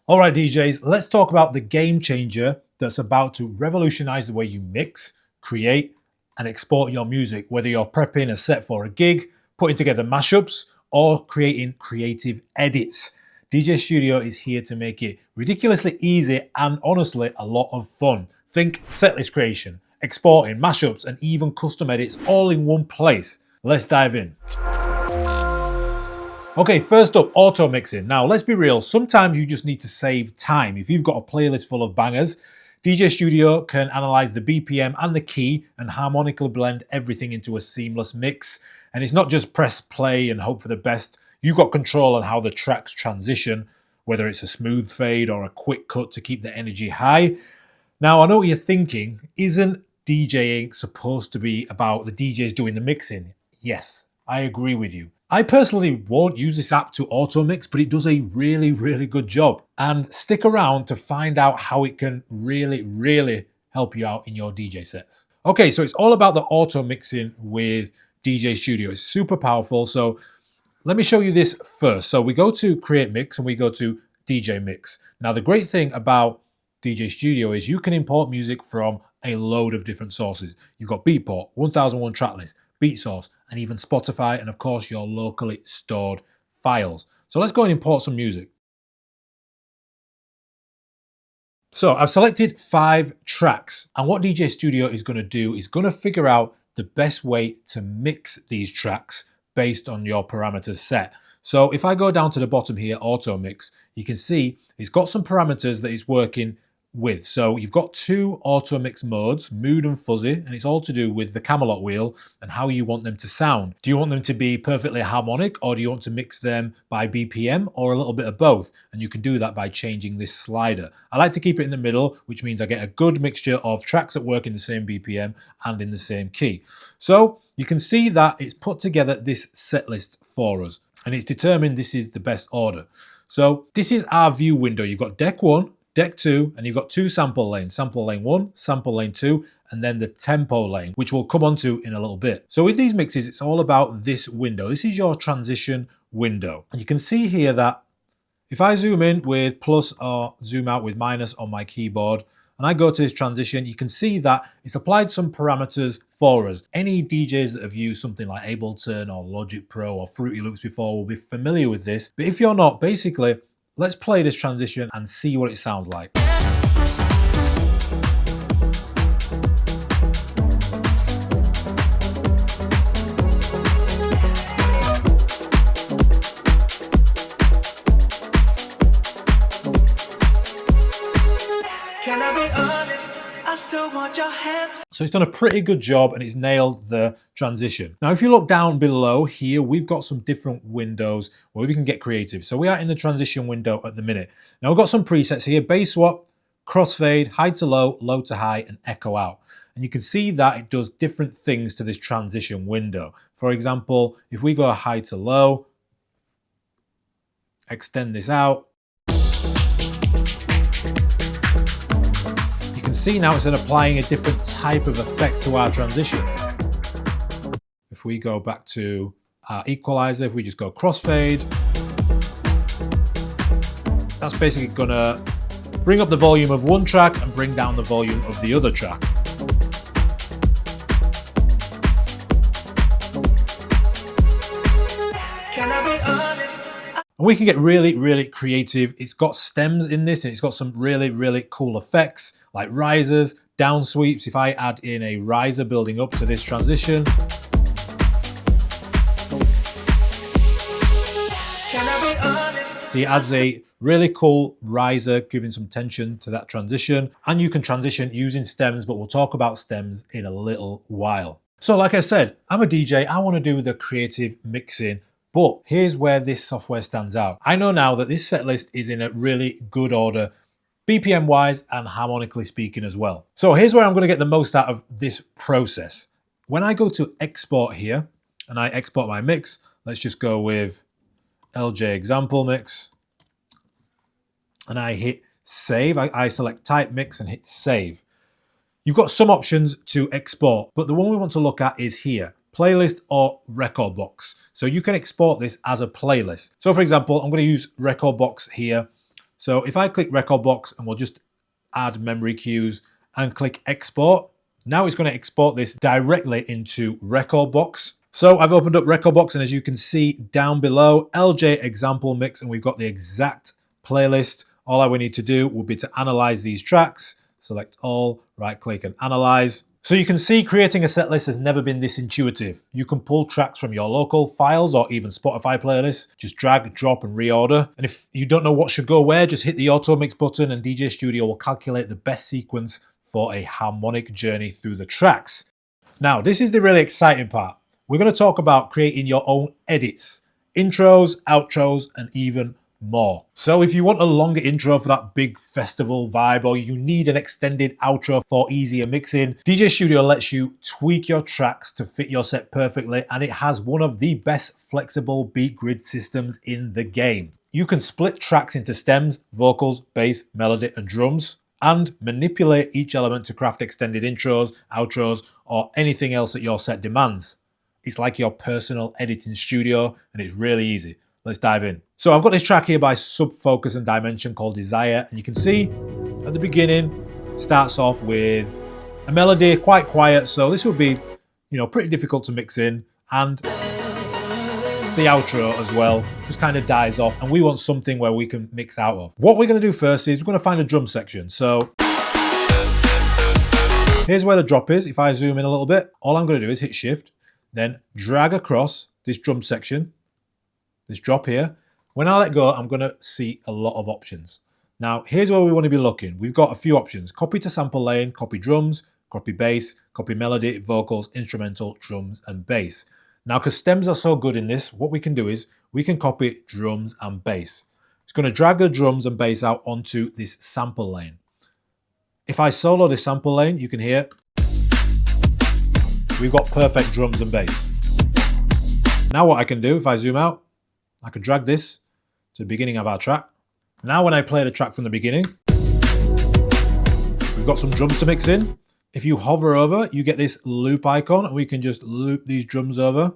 All right, DJs, let's talk about the game changer that's about to revolutionize the way you mix, create, and export your music, whether you're prepping a set for a gig, putting together mashups, or creating creative edits. DJ Studio is here to make it ridiculously easy and honestly a lot of fun. Think setlist creation, exporting, mashups, and even custom edits all in one place. Let's dive in. Okay, first up, auto mixing. Now, let's be real. Sometimes you just need to save time. If you've got a playlist full of bangers, DJ Studio can analyze the BPM and the key and harmonically blend everything into a seamless mix. And it's not just press play and hope for the best. You've got control on how the tracks transition, whether it's a smooth fade or a quick cut to keep the energy high. Now, I know what you're thinking. Isn't DJing supposed to be about the DJs doing the mixing? Yes, I agree with you. I personally won't use this app to auto mix, but it does a really good job. And stick around to find out how it can really help you out in your DJ sets. Okay, so it's all about the auto mixing with DJ Studio. It's super powerful. So let me show you this first. So we go to Create Mix and we go to DJ Mix. Now, the great thing about DJ Studio is you can import music from a load of different sources. You've got Beatport, 1001 Tracklist, BeatSource, and even Spotify, and of course your locally stored files. So let's go and import some music. So I've selected 5 tracks, and what DJ Studio is going to do is going to figure out the best way to mix these tracks based on your parameters set. So if I go down to the bottom here, auto mix, you can see it's got some parameters that it's working with. So you've got 2 auto mix modes, mood and fuzzy, and it's all to do with the Camelot wheel and how you want them to sound. Do you want them to be perfectly harmonic, or do you want to mix them by BPM, or a little bit of both? And you can do that by changing this slider. I like to keep it in the middle, which means I get a good mixture of tracks that work in the same BPM and in the same key. So you can see that it's put together this set list for us, and it's determined this is the best order. So this is our view window. You've got deck 1, deck 2, and you've got 2 sample lanes, sample lane 1, sample lane 2, and then the tempo lane, which we'll come on to in a little bit. So with these mixes, it's all about this window. This is your transition window. And you can see here that if I zoom in with plus or zoom out with minus on my keyboard, and I go to this transition, you can see that it's applied some parameters for us. Any DJs that have used something like Ableton or Logic Pro or Fruity Loops before will be familiar with this. But if you're not, basically, let's play this transition and see what it sounds like. Can I be honest? I still want your hands. So it's done a pretty good job and it's nailed the transition. Now, if you look down below here, we've got some different windows where we can get creative. So we are in the transition window at the minute. Now we've got some presets here: bass swap, crossfade, high to low to high, and echo out. And you can see that it does different things to this transition window. For example, if we go high to low, extend this out, you can see now it's then applying a different type of effect to our transition. If we go back to our equalizer, if we just go crossfade, that's basically gonna bring up the volume of one track and bring down the volume of the other track. Can I be honest? And we can get really creative. It's got stems in this, and it's got some really cool effects like risers, down sweeps. If I add in a riser building up to this transition, Can I be honest? so it adds a really cool riser, giving some tension to that transition. And you can transition using stems, but we'll talk about stems in a little while. So like I said, I'm a DJ. I want to do the creative mixing, but here's where this software stands out. I know now that this set list is in a really good order, BPM wise and harmonically speaking as well. So here's where I'm going to get the most out of this process. When I go to export here and I export my mix, let's just go with LJ example mix, and I hit save. I select type mix and hit save. You've got some options to export, but the one we want to look at is here: playlist or record box. So you can export this as a playlist. So for example, I'm going to use record box here. So if I click record box and we'll just add memory cues and click export, now it's going to export this directly into record box. So I've opened up record box, and as you can see down below, LJ example mix, and we've got the exact playlist. All I would need to do would be to analyze these tracks, select all, right click and analyze. So you can see creating a set list has never been this intuitive. You can pull tracks from your local files or even Spotify playlists, just drag, drop and reorder. And if you don't know what should go where, just hit the auto mix button and DJ Studio will calculate the best sequence for a harmonic journey through the tracks. Now, this is the really exciting part. We're going to talk about creating your own edits, intros, outros, and even more. So if you want a longer intro for that big festival vibe, or you need an extended outro for easier mixing, DJ Studio lets you tweak your tracks to fit your set perfectly, and it has one of the best flexible beat grid systems in the game. You can split tracks into stems, vocals, bass, melody, and drums, and manipulate each element to craft extended intros, outros, or anything else that your set demands. It's like your personal editing studio, and it's really easy. Let's dive in. So I've got this track here by Subfocus and Dimension called Desire, and you can see at the beginning it starts off with a melody, quite quiet, so this would be, pretty difficult to mix in, and the outro as well just kind of dies off, and we want something where we can mix out of. What we're going to do first is we're going to find a drum section. So here's where the drop is. If I zoom in a little bit, all I'm going to do is hit shift, then drag across this drum section, this drop here. When I let go, I'm going to see a lot of options. Now, here's where we want to be looking. We've got a few options: copy to sample lane, copy drums, copy bass, copy melody, vocals, instrumental, drums, and bass. Now, because stems are so good in this, what we can do is we can copy drums and bass. It's going to drag the drums and bass out onto this sample lane. If I solo this sample lane, you can hear we've got perfect drums and bass. Now what I can do, if I zoom out, I can drag this to the beginning of our track. Now when I play the track from the beginning, we've got some drums to mix in. If you hover over, you get this loop icon, and we can just loop these drums over.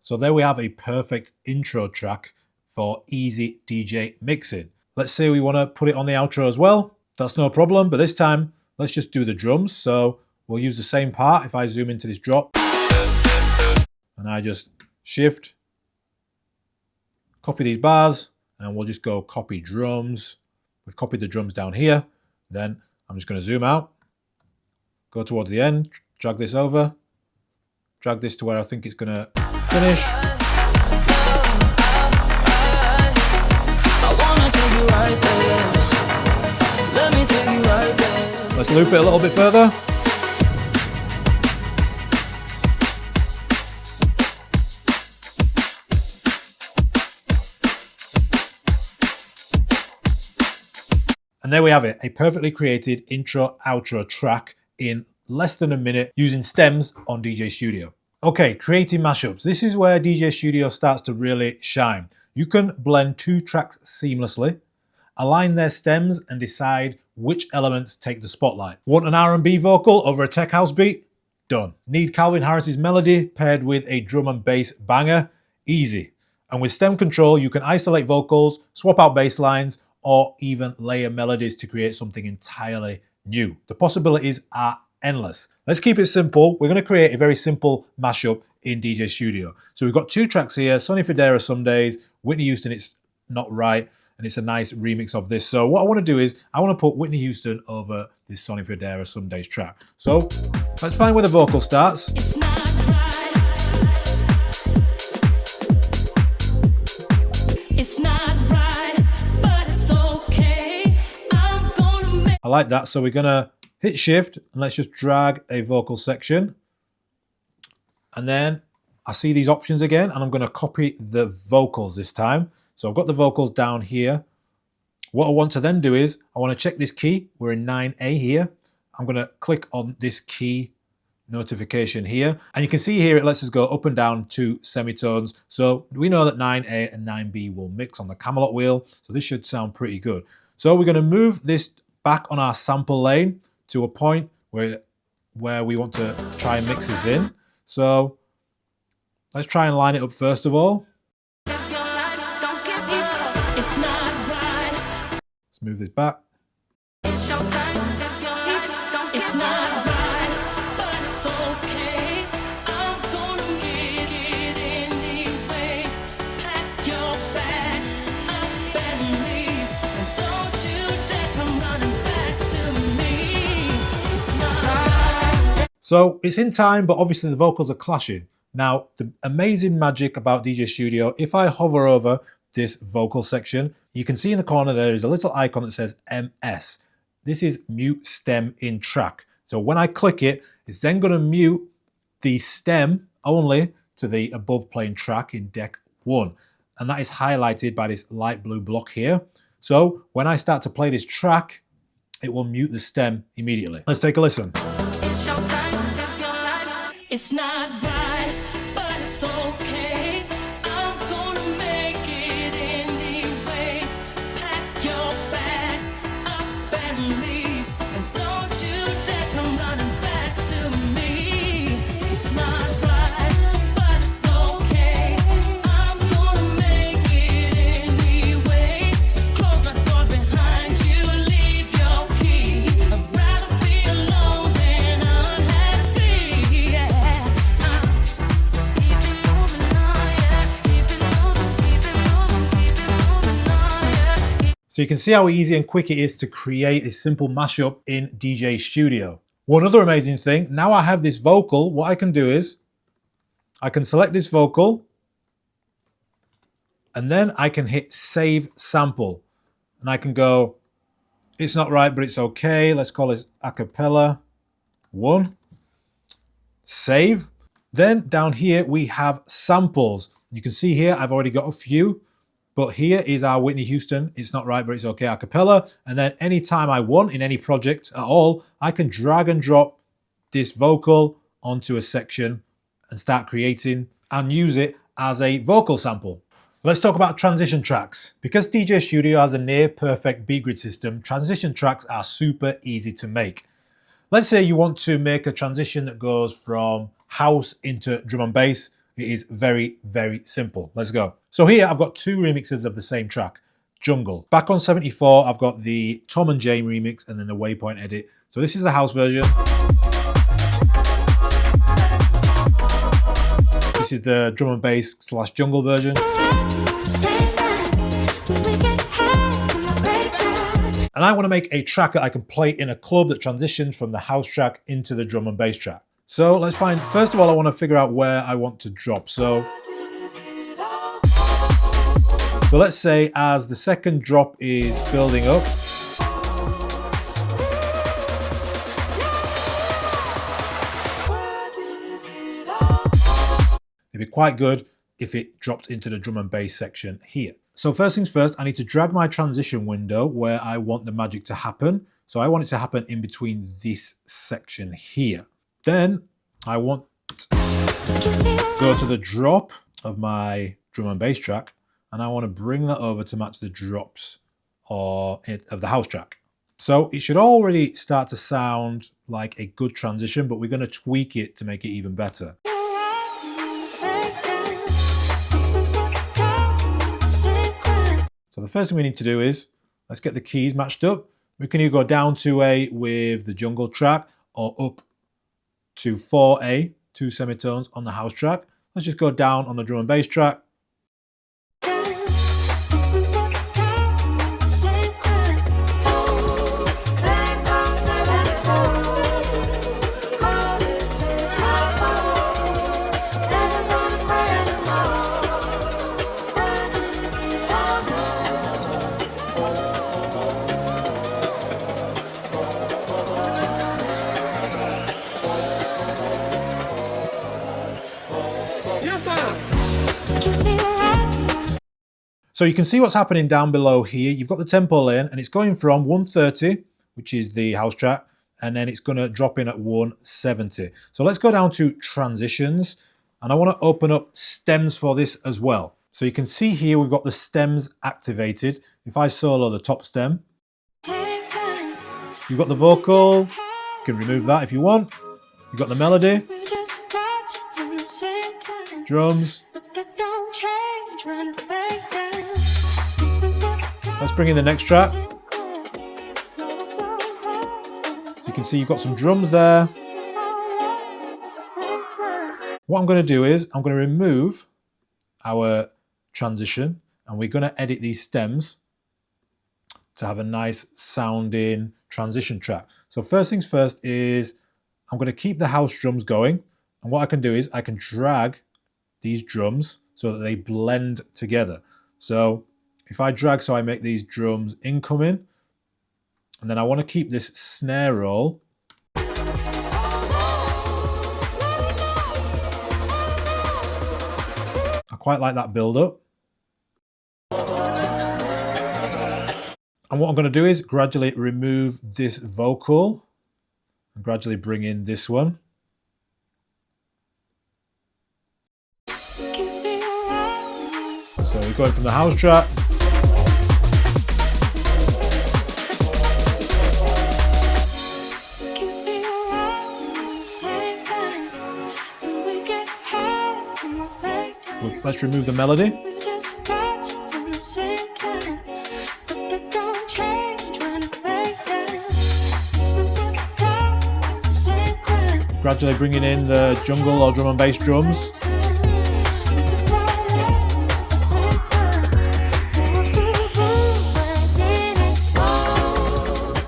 So there we have a perfect intro track for easy DJ mixing. Let's say we want to put it on the outro as well. That's no problem, but this time, let's just do the drums. So we'll use the same part. If I zoom into this drop, and I just shift, copy these bars, and we'll just go copy drums. We've copied the drums down here. Then I'm just going to zoom out, go towards the end, drag this over, drag this to where I think it's going to finish. Let's loop it a little bit further. And there we have it, a perfectly created intro outro track in less than a minute using stems on DJ Studio. Okay, creating mashups. This is where DJ Studio starts to really shine. You can blend two tracks seamlessly, align their stems, and decide which elements take the spotlight. Want an R&B vocal over a tech house beat? Done. Need Calvin Harris's melody paired with a drum and bass banger? Easy. And with stem control, you can isolate vocals, swap out bass lines, or even layer melodies to create something entirely new. The possibilities are endless. Let's keep it simple. We're going to create a very simple mashup in DJ Studio. So we've got two tracks here: Sonny Fodera, Some Days, Whitney Houston, It's Not Right, and it's a nice remix of this. So what I want to do is I want to put Whitney Houston over this Sonny Fodera, Some Days track. So let's find where the vocal starts. It's not right. It's not right, but it's okay. I'm gonna make. I like that. So we're going to hit shift and let's just drag a vocal section. And then I see these options again, and I'm going to copy the vocals this time. So I've got the vocals down here. What I want to then do is I want to check this key. We're in 9A here. I'm going to click on this key notification here. And you can see here it lets us go up and down 2 semitones. So we know that 9A and 9B will mix on the Camelot wheel. So this should sound pretty good. So we're going to move this back on our sample lane to a point where where we want to try and mix this in. So let's try and line it up first of all. Live your life, don't give me trouble. It's not right. Let's move this back. It's your time. Live your life, don't it's not right, but it's okay. I'm gonna make it anyway. Pack your bag up and leave, and don't you dare come running back to me. It's not right. So it's in time, but obviously the vocals are clashing. Now, the amazing magic about DJ Studio, if I hover over this vocal section, you can see in the corner there is a little icon that says MS. This is mute stem in track. So when I click it, it's then going to mute the stem only to the above playing track in deck 1. And that is highlighted by this light blue block here. So when I start to play this track, it will mute the stem immediately. Let's take a listen. It's your time, live your life. It's not right, but it's okay. I'm gonna make it anyway. Pack your bags up and leave, and don't you dare come running back to me. It's not right, but it's okay. I'm gonna make it anyway. Close the door behind you, leave your key. I'd rather be alone than unhappy. Yeah. Keep it moving on, yeah. Keep it moving, keep it moving, keep it moving on, yeah. So you can see how easy and quick it is to create a simple mashup in DJ Studio. One other amazing thing, now I have this vocal, what I can do is I can select this vocal and then I can hit save sample and I can go, it's not right, but it's okay. Let's call this acapella 1. Save. Then down here we have samples. You can see here I've already got a few, but here is our Whitney Houston, it's not right, but it's okay acapella. And then anytime I want in any project at all, I can drag and drop this vocal onto a section and start creating and use it as a vocal sample. Let's talk about transition tracks. Because DJ Studio has a near perfect beat grid system, transition tracks are super easy to make. Let's say you want to make a transition that goes from house into drum and bass. It is very, very simple. Let's go. So here I've got 2 remixes of the same track, Jungle. Back on 74, I've got the Tom and Jane remix and then the Waypoint edit. So this is the house version. This is the drum and bass / jungle version. And I want to make a track that I can play in a club that transitions from the house track into the drum and bass track. So let's find, first of all, I want to figure out where I want to drop. So let's say as the second drop is building up, it'd be quite good if it dropped into the drum and bass section here. So first things first, I need to drag my transition window where I want the magic to happen. So I want it to happen in between this section here. Then I want to go to the drop of my drum and bass track, and I want to bring that over to match the drops of the house track. So it should already start to sound like a good transition, but we're going to tweak it to make it even better. So the first thing we need to do is, let's get the keys matched up. We can either go down to A with the jungle track or up to 4A, 2 semitones on the house track. Let's just go down on the drum and bass track. So you can see what's happening down below here. You've got the tempo lane and it's going from 130, which is the house track, and then it's going to drop in at 170. So let's go down to transitions, and I want to open up stems for this as well. So you can see here we've got the stems activated. If I solo the top stem, you've got the vocal. You can remove that if you want. You've got the melody, We just watch from the same time. drums. But that don't change when it breaks down. Let's bring in the next track. So you can see you've got some drums there. What I'm going to do is I'm going to remove our transition and we're going to edit these stems to have a nice sounding transition track. So first things first is I'm going to keep the house drums going, and what I can do is I can drag these drums so that they blend together. So if I drag so I make these drums incoming, and then I want to keep this snare roll. I quite like that build up. And what I'm going to do is gradually remove this vocal and gradually bring in this one. So we're going from the house track. Let's remove the melody. Gradually bringing in the jungle or drum and bass drums.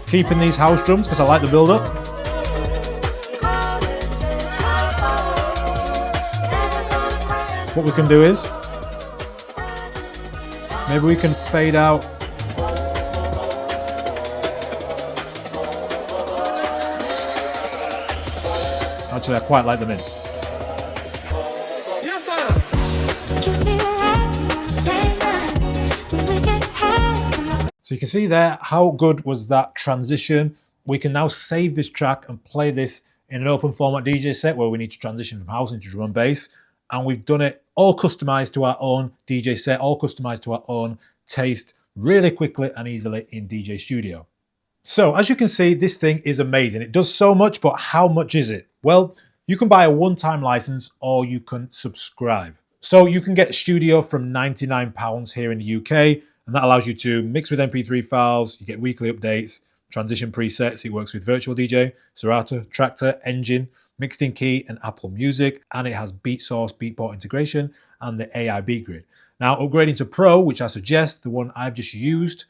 Keeping these house drums because I like the build up. What we can do is maybe we can fade out. Actually, I quite like them in. Yes, sir. So you can see there, how good was that transition? We can now save this track and play this in an open format DJ set where we need to transition from house into drum and bass. And we've done it all customized to our own DJ set, all customized to our own taste, really quickly and easily in DJ Studio. So as you can see, this thing is amazing. It does so much, but how much is it? Well, you can buy a one-time license or you can subscribe. So you can get Studio from £99 here in the UK, and that allows you to mix with MP3 files, you get weekly updates, transition presets, it works with Virtual DJ, Serato, Tractor, Engine, Mixed in Key and Apple Music, and it has Beat Source, Beatport integration and the AI beat grid. Now upgrading to Pro, which I suggest, the one I've just used,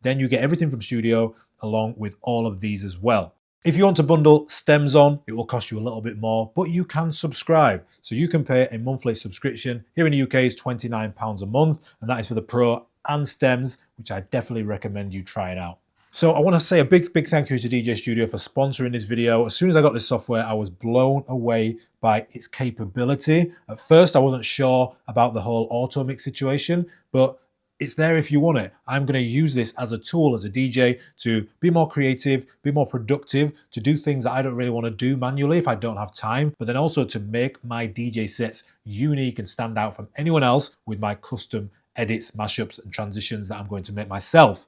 then you get everything from Studio along with all of these as well. If you want to bundle stems on, it will cost you a little bit more, but you can subscribe. So you can pay a monthly subscription. Here in the UK is £29 a month, and that is for the Pro and stems, which I definitely recommend you trying out. So I want to say a big thank you to DJ Studio for sponsoring this video. As soon as I got this software, I was blown away by its capability. At first, I wasn't sure about the whole auto mix situation, but it's there if you want it. I'm going to use this as a tool, as a DJ, to be more creative, be more productive, to do things that I don't really want to do manually if I don't have time, but then also to make my DJ sets unique and stand out from anyone else with my custom edits, mashups, and transitions that I'm going to make myself.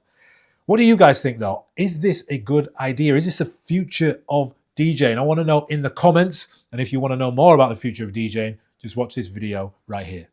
What do you guys think though? Is this a good idea? Is this the future of DJing? I want to know in the comments, and if you want to know more about the future of DJing, just watch this video right here.